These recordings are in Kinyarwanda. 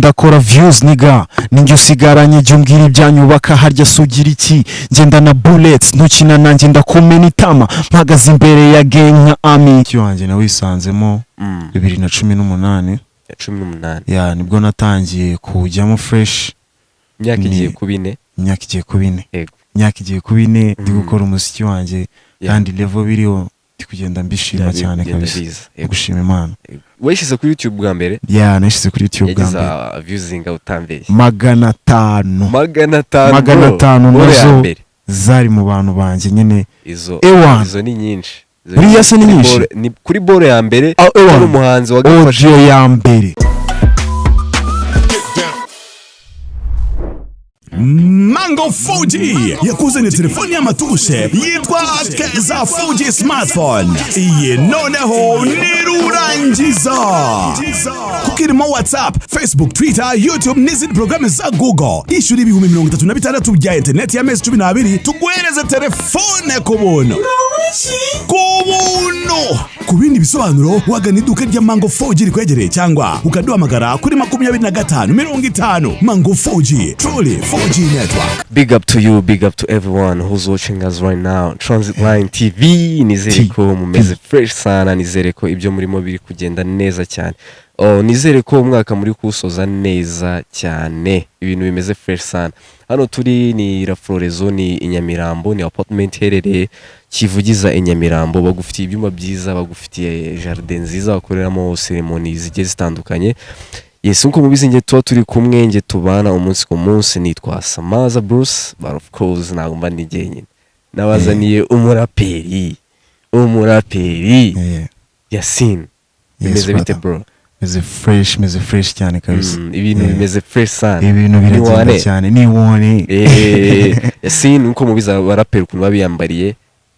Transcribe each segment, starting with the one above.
ndakora views niga ninjye usigaranye jya umbwira ibyanyubaka harya sugira iki ngenda na bullets ntukina nanjye ndakumena itama mpagaze imbere ya gang nka ami cyo wanjye nawisanzemo 2018 ya nibwo natangiye kujyamo fresh imyaka igiye kubine imyaka igiye kubine ndi gukora umuziki wanjye kandi level biriho ndi kugenda mbishima cyane kabisa gushima Imana. Washyize kuri YouTube bwa mbere? Nashyize kuri YouTube bwa mbere. Yagize views inga utambeshye. 500 nazo zari mu bantu banje nyene izo ni nyinshi. Buri yase ni nyinshi. Kuri bore ya mbere ari umuhanzi wagafashe audio ya mbere. Mango 4G yakuzanye telefoni y'amatushe yitwa Keza 4G smartphone. Iyi noneho nirurangiza kuko irimo WhatsApp, Facebook, Twitter, YouTube n'izindi programme za Google. Ishuri ibihumbi 36 bya internet ya mezi 12 tuguhereze telefone ku buntu. Ku bindi bisobanuro wagana iduka rya Mango 4G rikwegereye cyangwa ukaduhamagara kuri 2550. Mango 4G, truly 4G network. Big up to you, big up to everyone who's watching us right now. Transit Line TV, nizere ko mumeze fresh sana, nizere ko ibyo murimo biri kugenda neza cyane. Nizere ko umwaka muri kusoza neza cyane, ibintu bimeze fresh sana. Hano turi ni Raflorezo, ni Inyamirambo, ni apartment herereye Kivugiza Inyamirambo. Bagufitiye ibyuma byiza, bagufitiye jardin nziza bakoreramo ceremony zigiye zitandukanye. Yes, nko mubizi nge tuba turi kumwe, nge tubana umunsi ku munsi. Nitwa Samaza Bruce, but of course ntabwo mba ndi jyenyine. Nabazaniye umuraperi Yassin. Bimeze bite bro? Meze fresh cyane kabisa. Ibintu bimeze fresh sana. Ibintu biragenda cyane ni wone. Yassin nko mubizi abaraperi ukuntu babiyambariye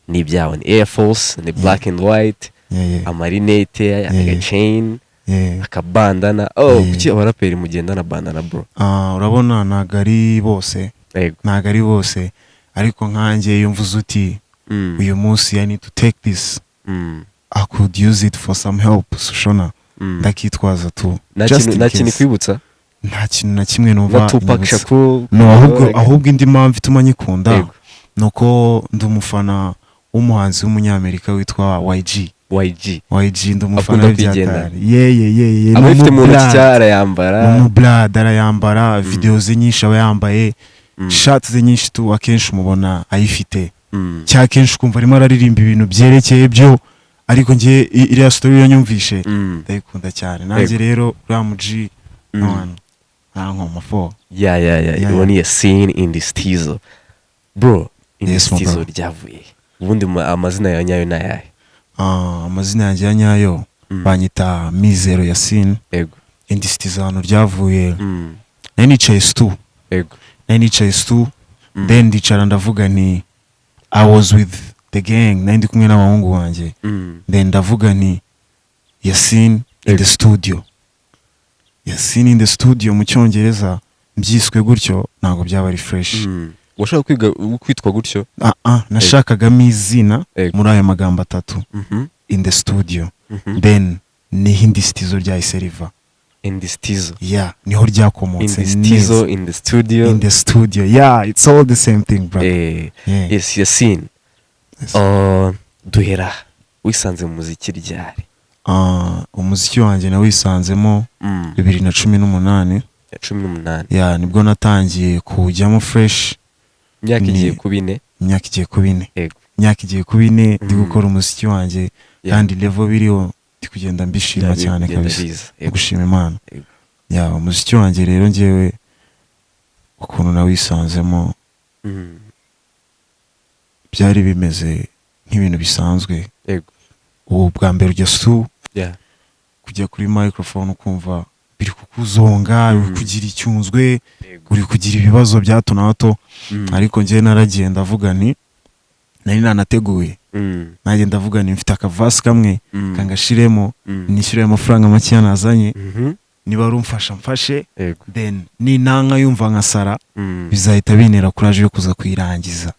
ni ibyawe, ni Air Force, ni black and white, amarinete, agachain, akabandana. Kuki abaraperi mugendana bandana bro? Urabona nagari bose. Nagari bose. Ariko nkanjye yumvuze uti uyu munsi I need to take this. I could use it for some help. Sushona. Ndakitwaza tu. Nta kintu kwibutsa? Nta kintu na kimwe numva. Tupac Shakur. No, ahubwo indi mpamvu ituma nyikunda nuko ndi umufana w'umuhanzi w'umunyamerika witwa YG ndi umufana w'ibyatari. Abafite mu ntoki arayambara. Umublad arayambara, video ze nyinshi aba yambaye, shirts ze nyinshi tu akenshi umubona ayifite. Cyakenshi kumva arimo araririmba ibintu byerekeye byo, ariko ngiye iriya story yanyumvishe ndayikunda cyane. Nanjye rero Ramuji nkoma iboni Yassin Indisitizo bro. Indisitizo ryavuye ubundi amazina ya nyayo nayahe? Amazina yanjye ya nyayo banyita Mizero Yassin. Indisitizo hano ryavuye nanicaye stu then ndicara ndavuga ni I was with the gang, nandi kumwe n'abahungu wanjye, then ndavuga ni Yassin in the studio. Yassin in the studio mu cyongereza mbyiswe gutyo ntago byaba ari fresh. Washaka kwitwa gutyo? Nashakagamo izina muri aya magambo atatu, in the studio, then ni Indisitizo rya iseriva. Indisitizo, niho ryakomotse. Indisitizo in the studio, it's all the same thing bro. Yes, Yassin. Duhera wisanze mu muziki ryari? Umuziki wanjye nawisanzemo 2018. Nibwo natangiye kujyamo fresh. Imyaka igiye kubine ndi gukora umuziki wanjye kandi level biriho ndi kugenda mbishima cyane kabisa gushima Imana. Umuziki wanjye rero ngewe ukuntu nawisanzemo byari bimeze nk'ibintu bisanzwe. Ubu bwa mbere ujya kujya kuri microphone ukumva biri kukuzonga, uri kugira icyunzwe, uri kugira ibibazo bya hato na hato, ariko ngewe naragiye ndavuga ni nari nanateguye, nanjye ndavuga ni mfite akavasi kamwe kangashiremo nishyure amafaranga make yanazanye, niba rumfasha mfashe, then ni nanka yumva nkasara bizahita binera courage yo kuza kuyirangiza.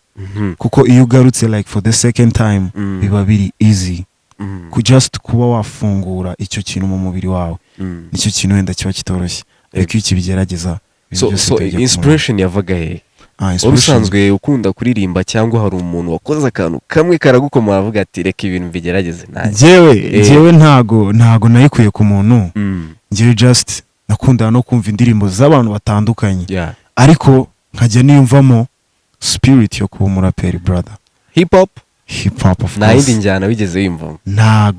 Kuko iyo ugarutse like for the second time biba biri easy. Just kuba wafungura icyo kintu mu mubiri wawe nicyo kintu wenda kiba kitoroshye, ariko iki bigerageza so inspiration yavaga he urusanzwe ukunda kuririmba cyangwa hari umuntu wakoze akantu kamwe karagukoma avuga ati reka ibintu bigerageze jewe ntago nayikuye ku muntu jewe just nakunda no kumva indirimbo z'abantu batandukanye ariko nkajya niyumvamo spirit yo kuba umuraperi brother. hip hop of course nta yindi njyana wigeze wiyumvamo?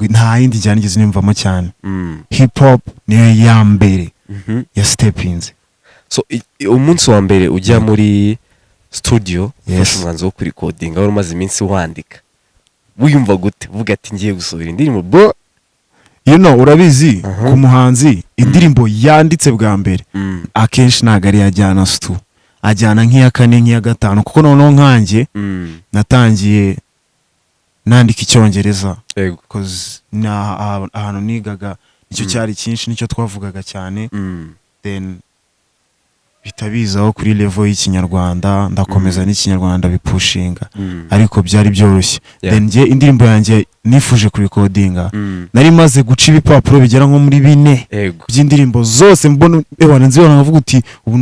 nta yindi njyana nigeze niyumvamo cyane. Hip hop niyo ya mbere ya stepinze. So umunsi wa mbere ujya muri studio ufashe umwanzuro wo kurikodinga wari umaze iminsi wandika wiyumva gute uvuga ati ngiye gusubira indirimbo bro? Urabizi ku muhanzi indirimbo yanditse bwa mbere akenshi ntago ari yajyana stu ajyana nk'iya kane nk'iya gatanu kuko noneho nkanjye natangiye nandika icyongereza because ahantu nigaga nicyo cyari cyinshi nicyo twavugaga cyane then bitabizaho kuri level y'ikinyarwanda ndakomeza n'ikinyarwanda bipushinga ariko byari byoroshye. Then ngiye indirimbo yanjye nifuje kurikodinga nari maze guca ibipapuro bigera nko muri 4 by'indirimbo zose mbona nzibona nkavuga uti ubu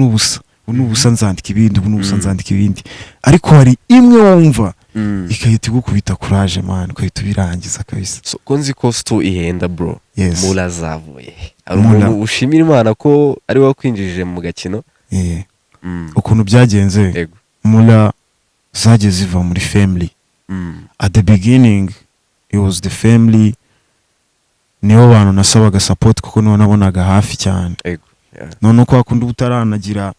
n'ubusa nzandika ibindi ariko hari imwe wumva ikahita igukubita courage man ukahita birangiza kabisa. So konzi ko stu ihenda bro murazavuye ari umuntu ushimira Imana ko ari wakwinjije mu gakino ukuntu byagenze mula zaje ziva muri family. At the beginning it was the family niyo bantu nasabaga support kuko nabonaga hafi cyane none uko akunda utaranagira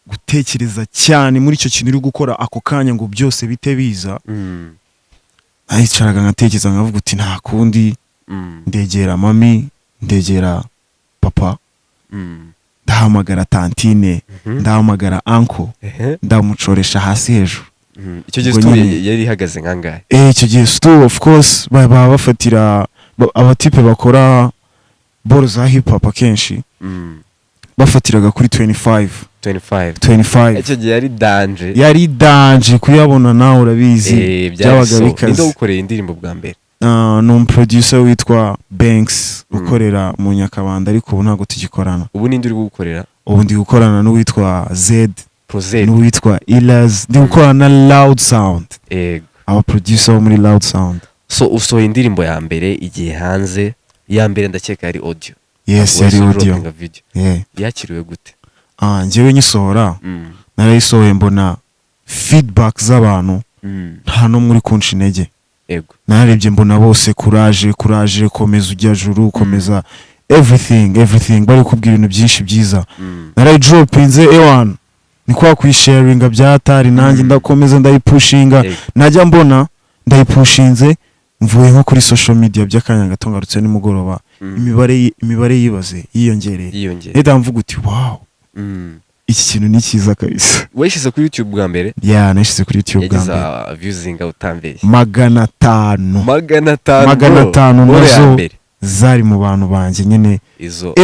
gutekereza cyane muri icyo kintu uri gukora ako kanya ngo byose bite biza ayicaraga ngatekereza nkavuga uti nta kundi ndegera mami ndegera papa ndahamagara tantine ndahamagara uncle ndamucoresha hasi hejuru. Icyo gihe stu yari ihagaze nkangahe? Icyo gihe stu of course baba bafatira abatipe bakora ball za hip hop akenshi bafatiraga kuri 25. Icyo gihe yari danger kuyabona nawe urabizi byabaga bikaze. Ninde ukoreye indirimbo bwa mbere? No producer witwa Banks ukorera mu Nyakabanda ariko ubu ntago tugikorana. Ubu ninde uri gukorera? Ubu ndi gukorana n'uwitwa Z n'uwitwa Ilaz ndi gukorana na Loud Sound aba producer wo muri Loud Sound. So usohoye indirimbo ya mbere igihe hanze ya mbere ndakeka yari audio. Yes yari audio. Yakiriwe gute? Njyewe nyisohora narayisohoye mbona feedback z'abantu nta no muri kunshi intege. Narebye mbona bose courage komeza ujya juru komeza everything bari kubwira ibintu byinshi byiza. Narayi dropinze ewan ni kwa kwisharinga byatari nanjye ndakomeza ndayipushinga najya mbona ndayipushinze mvuye nko kuri social media by'akanya gato ngarutse nimugoroba imibare yibaze yiyongereye neda mvuga uti wow iki kintu ni cyiza kabisa. Wayishyize kuri YouTube bwa mbere? Nashyize kuri YouTube bwa mbere. Yagize viewing utambeshye 500 nazo zari mu bantu banje nyine izo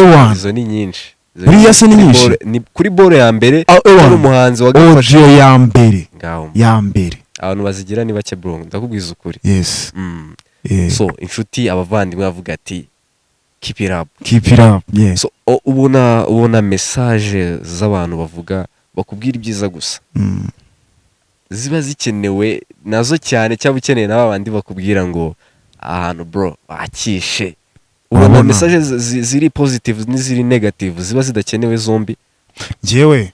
ni nyinshi. Buriya se ni nyinshi kuri ball ya mbere ari umuhanzi wagafashe audio ya mbere abantu bazigira ni bake bro ndakubwiza ukuri. Yes. So inshuti abavandimwe bavuga ati keep it up yes. So ubona message z'abantu bavuga bakubwira ibyiza gusa ziba zikenewe nazo cyane cyangwa ukeneye naba bandi bakubwira ngo ahantu bro bakishe. Ubona message ziri positive n'iziri negative ziba zidakenewe zombi? Jewe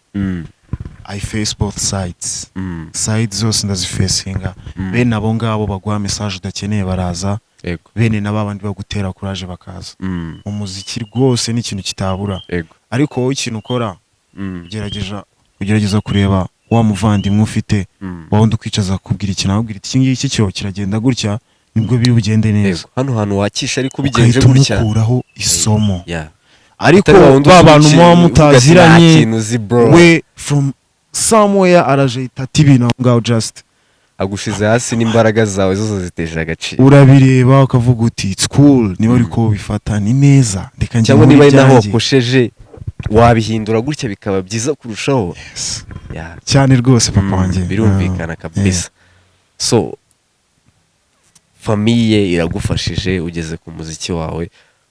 I face both sides. Sides zose ndazifacinga. Bene abo ngabo bagwa message udakeneye baraza bene n'abandi bagutera courage bakaza. Umuziki rwose ni ikintu kitabura ariko wowe ikintu ukora ugerageza kureba wa muvandimwe ufite wawundi kwicaza kubwira ikintu abwira iki ngiki cyo kiragenda gutya nibwo biri bugende neza. Hano hantu wakisha ariko bigenje gutya ukuraho isomo ariko babantu muba mutaziranye we from somewhere araje itati ibintu ngaho just agushize hasi n'imbaraga zawe zose ziteje agaciro urabireba ukavuga uti it's cool niba ariko bifata ni neza ndeka njye cyangwa niba naho wakosheje wabihindura gutya bikaba byiza kurushaho. Cyane rwose papa wanjye birumvikana kabisa. So famille iragufashije ugeze ku muziki wawe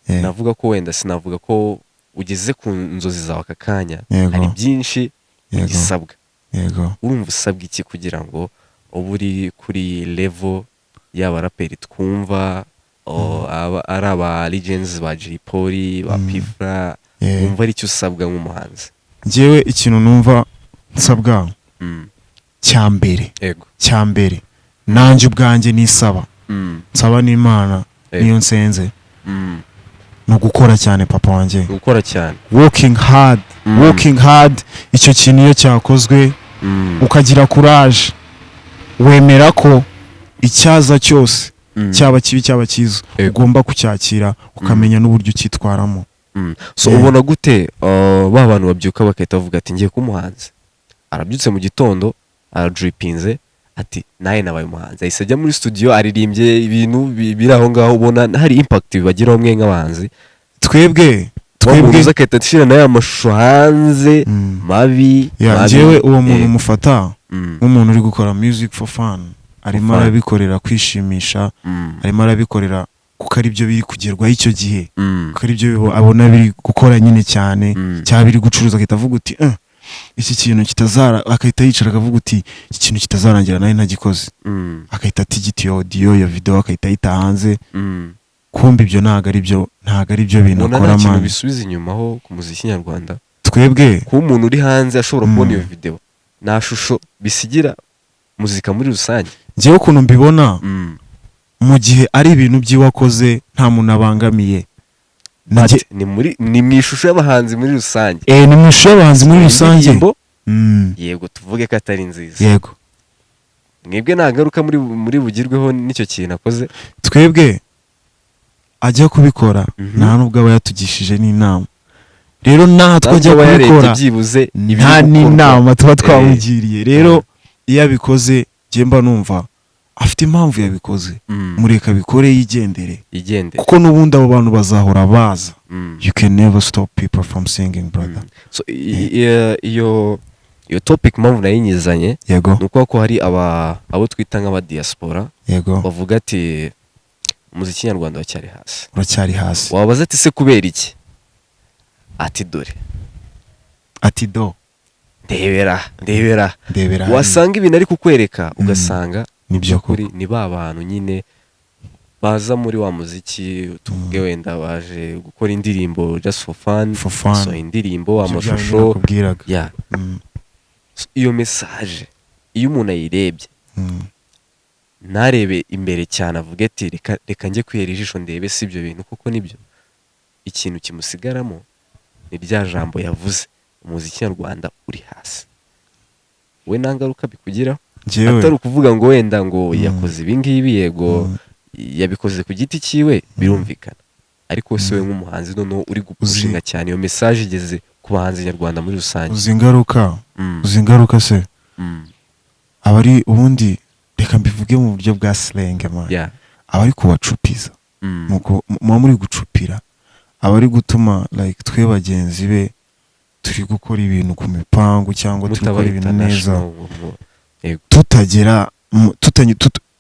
navuga ko wenda sinavuga ko ugeze ku nzozi zawe aka kanya Yego. hari byinshi Yego. ugisabwa yego urumva usabwa iki kugira ngo ube uri kuri level y'abaraperi twumva ari aba legends ba Jay Polly ba Pifra Yeah. wumva ari cyo usabwa nk'umuhanzi njyewe ikintu numva nsabwa cyambere yego cyambere nanjye ubwanjye nisaba nsaba n'Imana Yego. niyo nsenze no gukora cyane papa wanjye gukora cyane working hard icyo kintu iyo cyakozwe ukagira courage wemera ko icyaza cyose cyaba kibi cyaba cyiza Yego. ugomba kucyakira ukamenya n'uburyo ukitwaramo so Yeah. ubona gute ba bantu babyuka bakahita bavuga ati ngiye kumuhanzi arabyutse mu gitondo aradripinze ati naye nabaye umuhanzi ahise ajya muri studio aririmbye ibintu biri aho ngaho ubona hari impact bibagiraho mwe nk'abahanzi twebwe uza akahita ashyira nayo amashusho hanze mabi njyewe uwo muntu mufata nk'umuntu uri gukora music for fun arimo arabikorera kwishimisha arimo arabikorera kuko ari byo biri kugerwaho icyo gihe kuko ari byo abona biri gukora nyine cyane cyaba biri gucuruza akahita avuga uti iki kintu kitazara akahita yicara akavuga uti iki kintu kitazarangira nawe ntagikoze akahita atigita iyo audio ya video akahita ayita hanze kumva ibyo ntago ari byo bintu akora man bisubiza inyuma ho ku muziki nyarwanda twebwe ku umuntu uri hanze ashobora kubona iyo video nta shusho bisigira muzika muri rusange njyewe ukuntu mbibona mu gihe ari ibintu by'iwakoze nta muntu abangamiye ni mu ishusho y'abahanzi muri rusange ni mu ishusho y'abahanzi muri rusange yego tuvuge ko atari nziza yego mwebwe nta ngaruka muri bugirweho n'icyo kintu akoze twebwe ajya kubikora nta nubwo aba yatugishije n'inama rero natwe ajya kubikora nta n'inama tuba twamugiriye rero iyo abikoze njye mba numva afite impamvu yabikoze mureka abikore yigendere kuko n'ubundi abo bantu bazahora baza you can never stop people from singing brother so iyo topic mpamvu nayinyizanye yego nuko ko hari abo twita nk'aba diaspora yego bavuga ati umuziki nyarwanda uracyari hasi wabaza ati se kubera iki ati dore ati do ndebera wasanga ibintu ari kukwereka ugasanga nibyo kuri ni ba bantu nyine baza muri wa muziki tuvuge wenda baje gukora indirimbo just for fun so indirimbo amashusho ya iyo message iyo umuntu ayirebye narebe imbere cyane avuga ati reka njye kwihera ijisho ndebe si ibyo bintu kuko nibyo ikintu kimusigaramo ni rya jambo yavuze umuziki nyarwanda uri hasi we nta ngaruka bikugiraho atari ukuvuga ngo wenda ngo yakoze ibi ngibi yego yabikoze ku giti cyiwe birumvikana ariko se we nk'umuhanzi noneho uri gupushinga cyane iyo message igeze ku bahanzi nyarwanda muri rusange uzi ingaruka se abari ubundi reka mbivuge mu buryo bwa slang abari kubacupiza muba muri gucupira abari gutuma like twe bagenzi be turi gukora ibintu ku mipangu cyangwa turi gukora ibintu neza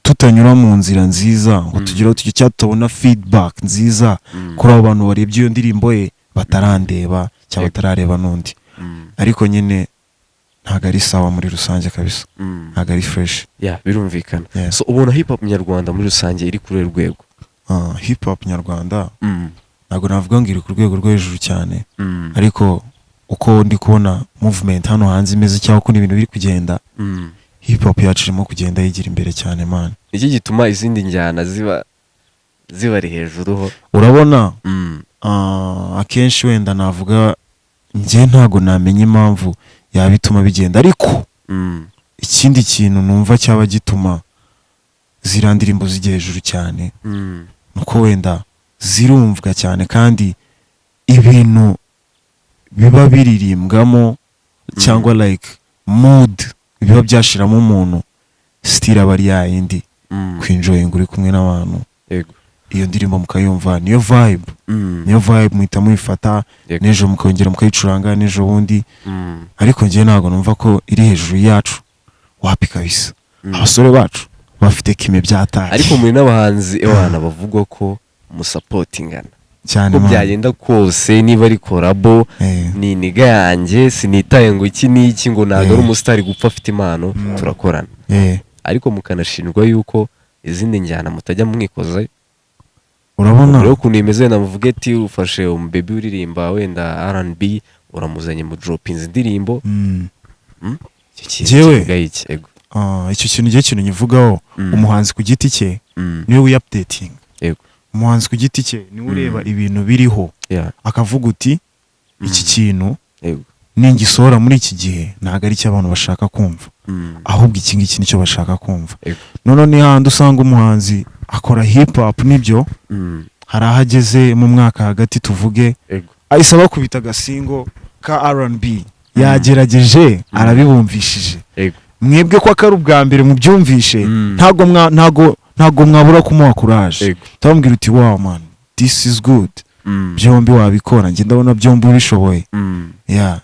tutanyura mu nzira nziza ngo tugire cyangwa tubona feedback nziza kuri abo bantu barebye iyo ndirimbo ye batarandeba cyangwa batarareba n'undi ariko nyine ntago ari sawa muri rusange kabisa ntago ari fresh birumvikana so ubona hip hop nyarwanda muri rusange iri kuri rwego hip hop nyarwanda ntago navuga ngo iri ku rwego rwo hejuru cyane ariko uko ndi kubona movement hano hanze imeze cyangwa uko ibintu biri kugenda hip hop yacu irimo kugenda yigira imbere cyane man iki gituma izindi njyana ziba ari hejuru ho urabona akenshi wenda navuga njye ntago namenya impamvu yabituma bigenda ariko ikindi kintu numva cyaba gituma ziriya ndirimbo zijya hejuru cyane nuko wenda zirumvwa cyane kandi ibintu biba biririmbwamo cyangwa like mood biba byashiramo umuntu still aba ari yayindi kwinjoyinga uri kumwe n'abantu iyo ndirimbo mukayumva niyo vibe muhita muyifata n'ejo mukongera mukayicuranga n'ejo bundi ariko njye ntabwo numva ko iri hejuru yacu wapi kabisa abasore bacu bafite kime byataye ariko muri n'abahanzi abana bavugwa ko musapotingana cyane ko man. byagenda kose niba ari korabo ni niga yanjye sinitaye ngo iki n'iki ngo ntabwo ari umusitari gupfa afite impano turakorana ariko mukanashinjwa yuko izindi njyana mutajya mwikoza. Urabona rero ukuntu imeze namuvuge ati ufashe umubebi uririmba wenda R&B uramuzanye mu dropinze indirimbo jewe icyo kintu gihe kintu nyivugaho umuhanzi ku giti cye niwe wi-updating. Umuhanzi ku giti cye niwe ureba ibintu biriho akavuga uti iki kintu ningisohora muri iki gihe ntabwo ari cyo abantu bashaka kumva ahubwo iki ngiki nicyo bashaka kumva. None ni handi usanga umuhanzi akora hip hop nibyo hari ahageze mu mwaka hagati tuvuge ahise bakubita agasingo ka R&B yagerageje arabibumvishije mwebwe ko akari ubwa mbere mubyumvishe ntago mwabura kumuha courage tambwira uti wow man this is good byombi wabikora njye ndabona byombi ubishoboye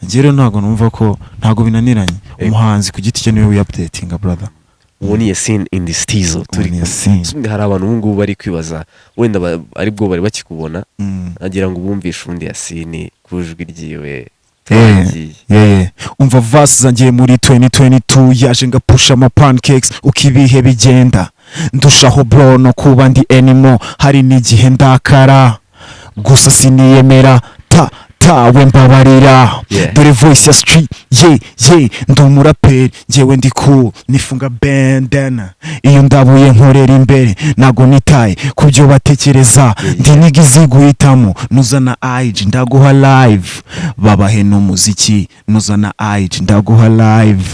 njye ntago numva ko ntago binaniranye umuhanzi ku giti cye niwe wi-updating brother. ubu ni YASSIN INDISTIZO turi hari abantu ubu ngubu bari kwibaza wenda ari bwo bari bakikubona nagira ngo bumvishe undi YASSIN ku ijwi ryiwe. Umva verse zanjye muri 2022 yaje ngapusha ama pancakes ukibihe bigenda ndushaho bro no kuba ndi anymore hari n'igihe ndakara gusa siniyemera tawe mbabarira dore voice ya street ndi umuraperi njyewe ndi cool nifunga bandana iyo ndabuye nkorera imbere nago nitaye kubyo batekereza ndi nigizi guhitamo nuzana IG ndaguha live babahe n'umuziki nuzana IG ndaguha live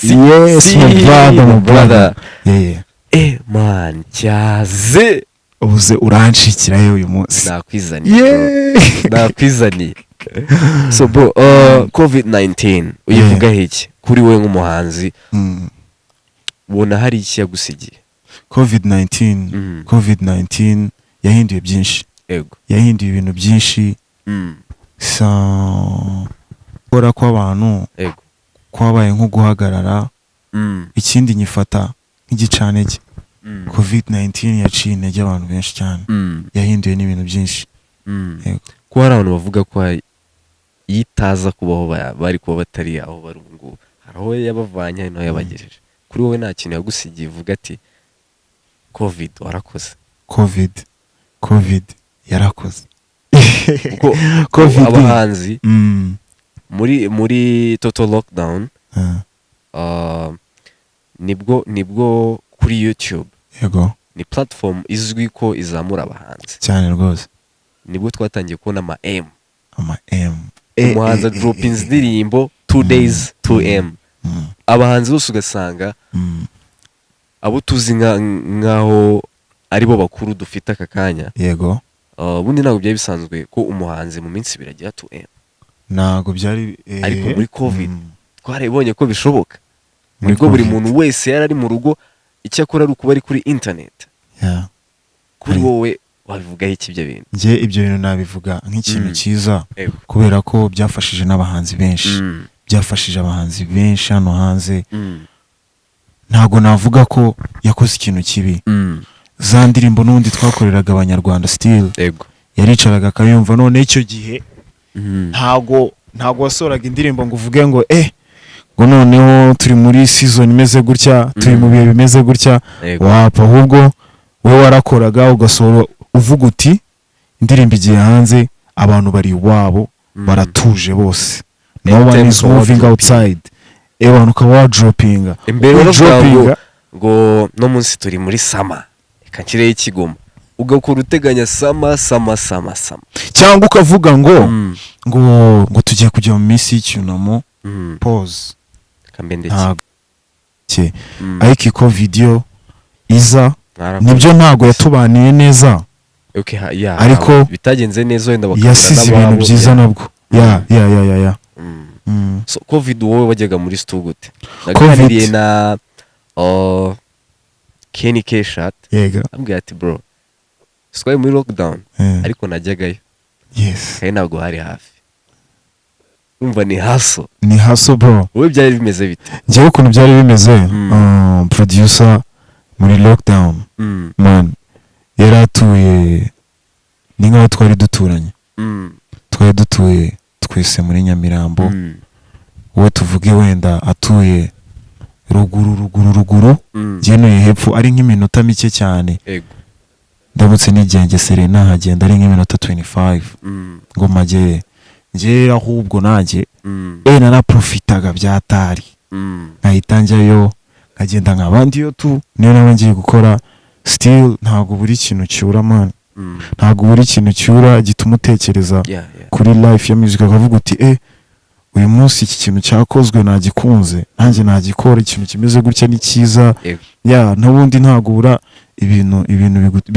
yes my brother man cyaze ubuze uranshikira uyu munsi nakwizaniye so bro COVID-19 uyivuga iki kuri we nk'umuhanzi ubona hari iki yagusigiye? COVID-19 yahinduye byinshi yahinduye ibintu byinshi gukora kw'abantu kwabaye nko guhagarara ikindi nyifata nk'igicanege. COVID-19 yaciye intege abantu benshi cyane yahinduye n'ibintu byinshi. Ko hari abantu bavuga ko yitaza kubaho bari kuba batari aho bari ubu ngubu hari aho yabavanye hari n'aho yabagejeje. Kuri wowe nta kintu yagusigiye uvuga ati COVID warakoze? COVID yarakoze kuko abahanzi muri total lockdown nibwo kuri YouTube ni platform izwi ko izamura abahanzi cyane rwose. Nibwo twatangiye kubona umuhanzi dropinze indirimbo 2 days 2M abahanzi bose ugasanga abo tuzi nkaho aribo bakuru dufite aka kanya ubundi ntabwo byari bisanzwe ko umuhanzi mu minsi biragira 2M ntabwo byari ariko muri COVID twarabonye ko bishoboka nibwo buri muntu wese yari ari mu rugo icyo akora ari ukuba ari kuri internet. Kuri wowe wabivugaho iki ibyo bintu? Njye ibyo bintu nabivuga nk'ikintu cyiza kubera ko byafashije n'abahanzi benshi byafashije abahanzi benshi hano hanze. Ntago navuga ko yakoze ikintu kibi. Za ndirimbo n'undi twakoreraga abanyarwanda still yaricaraga akayumva none icyo gihe ntago wasoraga indirimbo ngo uvuge ngo ngo noneho turi muri season imeze gutya turi mu bihe bimeze gutya wapfa ahubwo wowe warakoraga ugasora uvuga uti indirimbo igiye hanze abantu bari iwabo baratuje bose no one is moving outside abantu ukaba wadropinga imbere ngo no munsi turi muri sama ikakireho ikigoma ugakora uteganya sama cyangwa ukavuga ngo tugiye kujya mu minsi y'icyunamo pause ariko iko video iza nibyo ntago yatubaniye neza ariko bitagenze neza wenda yasize ibintu byiza nabwo so COVID wowe wajyaga muri stu gute? Naganiriye na Kenny Keshat ambwira ati bro twari muri lockdown ariko najyagayo kandi ntabwo hari hafi. Umva ni haso bro. Wowe byari bimeze bite? Njyewe ukuntu byari bimeze producer muri lockdown man yaratuye ni nkaho twari duturanye twari dutuye twese muri Nyamirambo uwo tuvuge wenda atuye ruguru genuye hepfo ari nk'iminota mike cyane ndamutse nigengesere nahagenda ari nk'iminota 25 ngo magere ngera ahubwo nanjye naraprofitaga byatari nkahita njyayo nkagenda nk'abandi yo tu niyo nawe ngiye gukora still ntago buri kintu cyura man ntago buri kintu cyura gituma utekereza kuri life ya music akavuga uti uyu munsi iki kintu cyakozwe nagikunze nanjye nagikora ikintu kimeze gutya ni cyiza n'ubundi ntago bura ibintu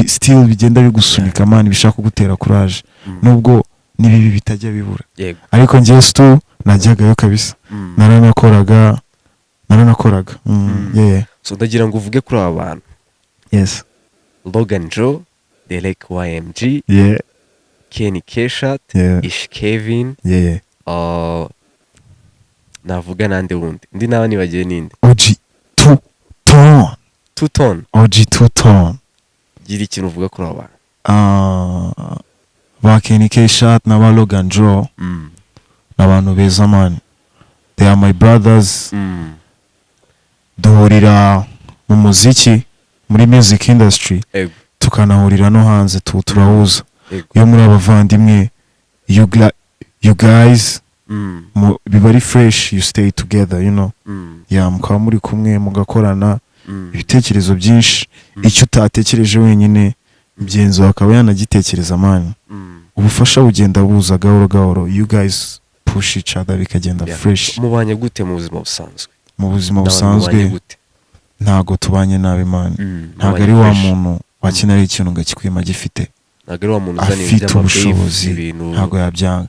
still bigenda bigusunika man bishaka gutera courage nubwo nibibi bitajya bibura ariko njye stu najyagayo kabisa naranakoraga so ndagira ngo uvuge kuri aba bantu yes Logan Joe Derek YMG Kenny Keshat Ishkevin navuga nande wundi ndi nawe nibagiye ninde OG 2 ton OG 2 ton gira ikintu uvuga kuri aba ba Kenny Keshat na ba Logan Joe n'abantu beza man they are my brothers duhurira mu muziki muri music industry tukanahurira no hanze turahuza iyo muri abavandimwe you guys biba ari fresh you stay together you know mukaba muri kumwe mugakorana ibitekerezo byinshi icyo utatekereje wenyine byenzo akaba yanagitekereza man ubufasha bugenda buza gahoro you guys push each other bikagenda fresh mubanye gute mu buzima busanzwe mu buzima busanzwe ntago tubanye nabi man ntago ari wa muntu wakinara ikintu ngakikwima gifite ntago ari wa muntu uzaniye afite ubushobozi ntago yabyanga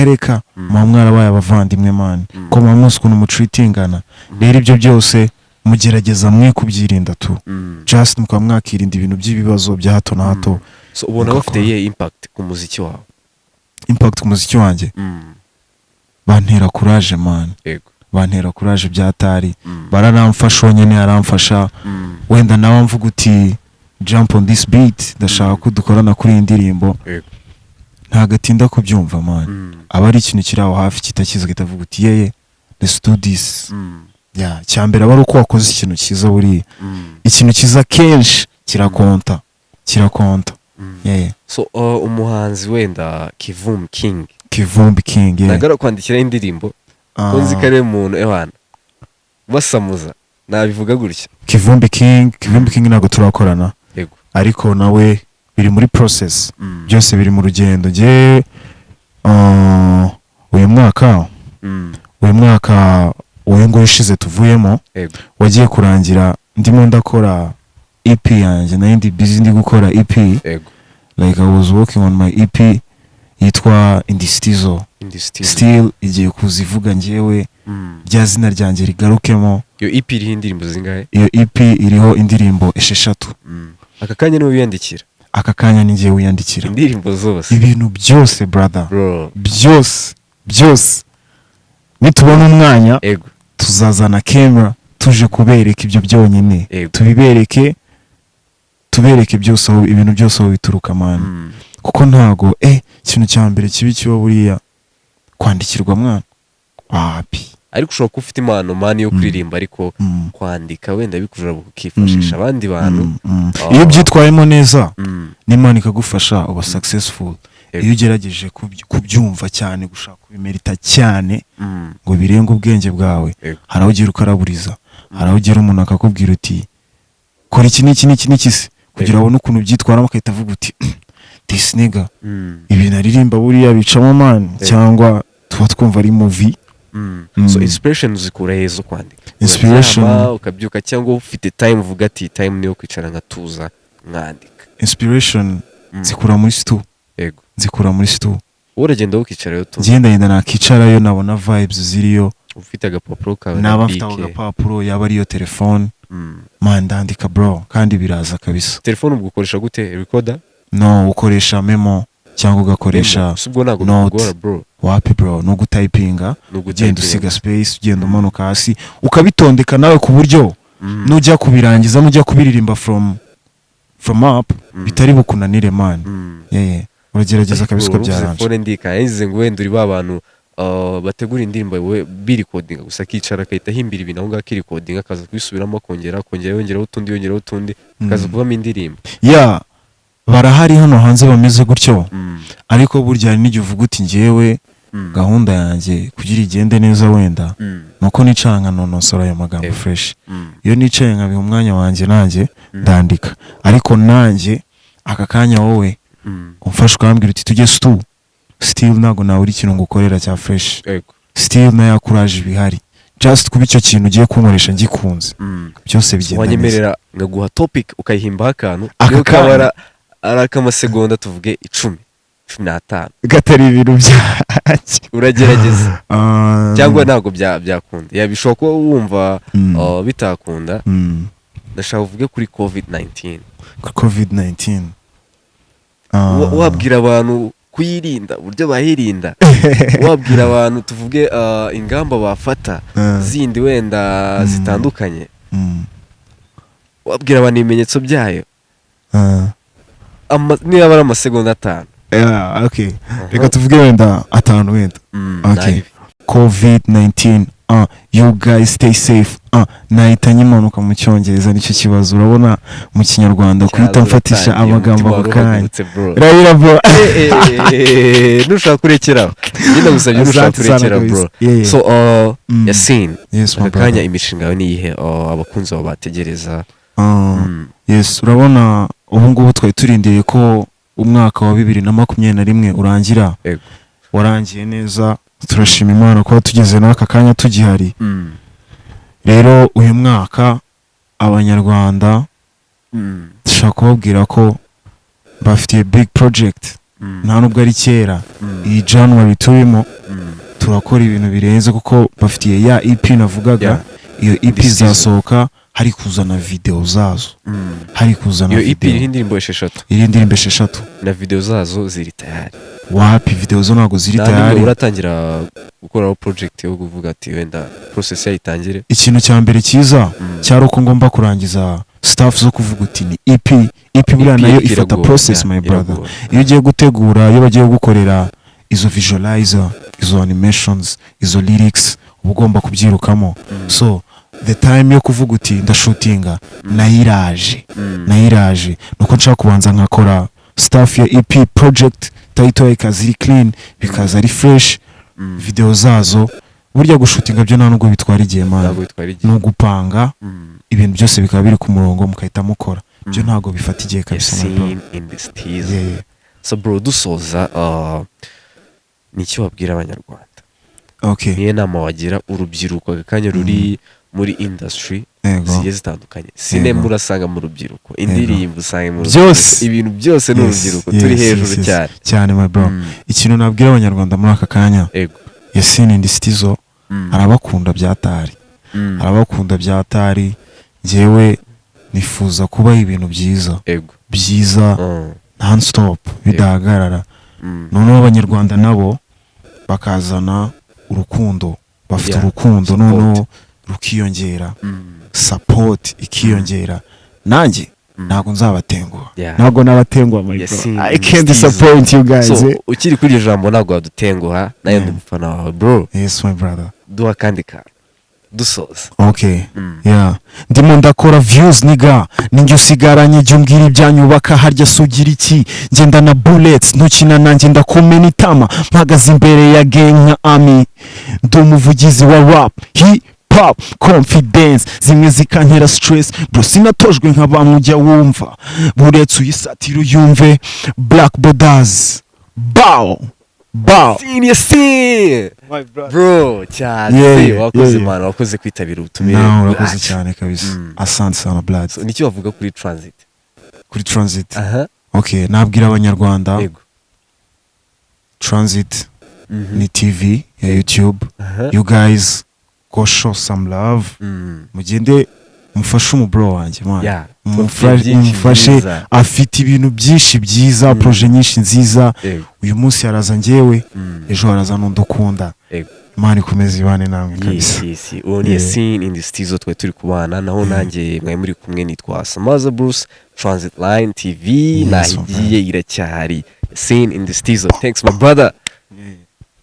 reka mwarabaye abavandimwe man ko mwamunsi kuntu mutreatingana rero ibyo byose mugerageza mwe kubyirinda tu just mukaba mwakirinda ibintu by'ibibazo bya hato na hato so ubona bafite impact ku muziki wawe impact ku muziki wanjye bantera courage man bantera courage byatari baranamfasha nyene aramfasha wenda nawe mvuga uti jump on this beat ndashaka ko dukorana kuri indirimbo ntagatinda kubyumva man aba ari ikintu kiraho hafi kitakiza kitavuga uti let's do this cyambere aba ari uko wakoze ikintu kiza buri ikintu kiza kenshi kirakonta so umuhanzi wenda Kivumbi King nagara kwandikira indirimbo ko nzikare umuntu ehwana basamuza nabivuga gutya Kivumbi King ntago turakorana ariko nawe biri muri process byose biri mu rugendo nge uyu mwaka uyu ngo yishize tuvuyemo wagiye kurangira ndimo ndakora EP yanjye nindi busy ndi gukora EP like I was working on my EP yitwa Indisitizo still igiye kuzivuga ngewe rya zina ryanjye rigarukemo iyo EP iriho indirimbo zingahe iyo EP iriho indirimbo 6 aka kanya niwe wiyandikira aka kanya ni ngewe wiyandikira indirimbo zose ibintu byose brother byose nitubona umwanya tuzazana camera tuje kubereka ibyo byonyine tubereke byose ibintu byose bituruka man kuko ntago ikintu cya mbere kibi kiba buriya kwandikirwa mwana wapi ariko ushobora kuba ufite impano mani yo kuririmba ariko kwandika wenda bikujura ukifashisha abandi bantu iyo byitwayemo neza n'Imana ikagufasha uba successful iyo ugerageje kubyumva cyane gushaka kubimerita cyane ngo birenge ubwenge bwawe haraho ugira ukaraburiza haraho ugira umuntu akakubwira uti kora iki n'iki se kugira ngo n'ukuntu byitwaramo akahita avuga uti this nigga ibi naririmba buriya bicamo man cyangwa tuba twumva ari movie so inspiration zikura hezo kwandika inspiration ukabyuka cyangwa ufite time uvuga ati time niyo kwicara nkatuza mwandika inspiration zikura muri stu uragenda ukicara yo tu ngenda nakicarayo nabona vibes ziriyo ufite agapapuro kawe naba mfite agapapuro yaba ariyo telefone man ndandika bro kandi biraza kabisa telefone ubwo ukoresha gute recorder no ukoresha memo cyangwa ugakoresha subwo nago bigora bro wapi bro no gutypinga ugenda usiga space ugenda umanuka hasi ukabitondeka nawe ku buryo nujya kubirangiza nujya kubiririmba from up bitari bukunanire man uragerageza kabisa ukabyaranje phone ndika yize ngo wenda uri babantu bategura indirimbo we birecording gusa kicara akahita himbira ibintu aho ngaki recording akaza kubisubiramo kongera yongeraho utundi akaza kuvamo indirimbo barahari hano hanze bameze gutyo ariko burya hari n'igihe uvuga uti njyewe gahunda yanjye kugira igende neza wenda nuko nicara nkanonosora ayo magambo fresh iyo nicaye nkabiha umwanya wanjye nanjye ndandika ariko nanjye aka kanya wowe umfasha ukambwira uti tujye still ntago nawe uri ikintu ngukorera cya fresh still nayo courage bihari just kuba icyo kintu ugiye kunkoresha ngikunze byose bigenda wanyemerera ngaguha topic ukayihimba akantu ukabara arakamasegonda tuvuge 10-15 gatari ibintu byaki uragerageza cyangwa ntago byakunda yabishobora kuba wumva bitakunda ndashaka uvuge kuri COVID-19 wabwira abantu kuyirinda uburyo bahirinda wabwira abantu tuvuge ingamba bafata zindi wenda zitandukanye wabwira abantu ibimenyetso byayo niba ari amasegonda 5 okay reka tuvuge wenda 5 wenda okay COVID-19 you guys stay safe nahita nyimanuka mu cyongereza nicyo kibazo urabona mu kinyarwanda kuhita mfatisha amagambo akanya rayira bro nushaka kurekera nyine gusabye nushaka kurekera bro so Yassin akanya imishinga yawe niyihe abakunzi baba bategereza yes urabona ubu ngubu twari turindiriye ko umwaka wa 2021 urangira warangiye neza turashima Imana ko tugeze n'aka kanya tugihari rero uyu mwaka abanyarwanda dushaka kubabwira ko bafitiye big project nta nubwo ari kera iyi January turimo turakora ibintu birenze kuko bafitiye ya EP navugaga iyo EP zasohoka hari kuzana video zazo hari kuzana iyo EP y'indirimbo 6 na video zazo ziri tayari wapi video zo nago ziri tayari uratangira gukora project yo kuvuga ati wenda process yayitangire ikintu cya mbere cyiza cyari uko ngomba kurangiza staff zo kuvuga uti ni EP buriya nayo ifata process my brother iyo ugiye gutegura iyo bagiye gukorera izo visualizer izo animations izo lyrics ugomba kubyirukamo so the time yo kuvuga uti ndashootinga nayiraje nuko nshaka kubanza nkakora staff ya EP project title ikaziri clean bikaza ari fresh video zazo burya gushutinga byo nta nubwo bitwara igihe man no gupanga ibintu byose bikaba biri ku murongo mukahita mukora byo ntago bifata igihe kabisa so bro dusoza nicyo wabwira abanyarwanda okay niye nama wagira urubyiruko akanya ruri muri industry zigiye zitandukanye sinema urasanga mu rubyiruko indirimbo usanga mu rubyiruko ibintu byose n'urubyiruko turi hejuru cyane my bro ikintu nabwira abanyarwanda muri aka kanya Yassin Indisitizo arabakunda byatari njyewe nifuza kuba ibintu byiza non stop bidahagarara noneho abanyarwanda nabo bakazana urukundo bafite urukundo noneho rukiyongera support ikiyongera nanjye ntago nzabatenguha ntago nabatenguha my bro I can't disappoint you guys so ukiri kuri jambo ntago wadutenguha nayo ndumufana wawe bro yes my brother duha kandi ka dusoza okay ndimo ndakora views niga ninjye usigaranye jya umbwira ibyanyubaka harya sugira iki ngenda na bullets ntukina nanjye ndakumena itama mpagaze imbere ya gang nka army ndi umuvugizi wa rap pop confidence zimwe zikantera stress bro sinatojwe nk'abantu ujya wumva buretse uyisatira uyumve black borders bow Yassin bro cyane wakoze man wakoze kwitabira ubutumire wakoze cyane kabisa asante sana blood nicyo bavuga kuri transit okay nabwira abanyarwanda transit ni TV ya YouTube you guys go show some love mugende mufashe umubro wanjye man mufashe afite ibintu byinshi byiza projet nyinshi nziza uyu munsi araza njyewe ejo araza n'undukunda Imana ikomeze ibane namwe kabisa. Yes. Uwo ni Yassin Indisitizo twe turi kubana naho nanjye mwari muri kumwe nitwa Samaza Bruce. Transitline TV nahigiye iracyahari. Yassin Indisitizo. Thanks my brother.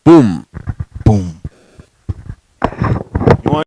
Boom.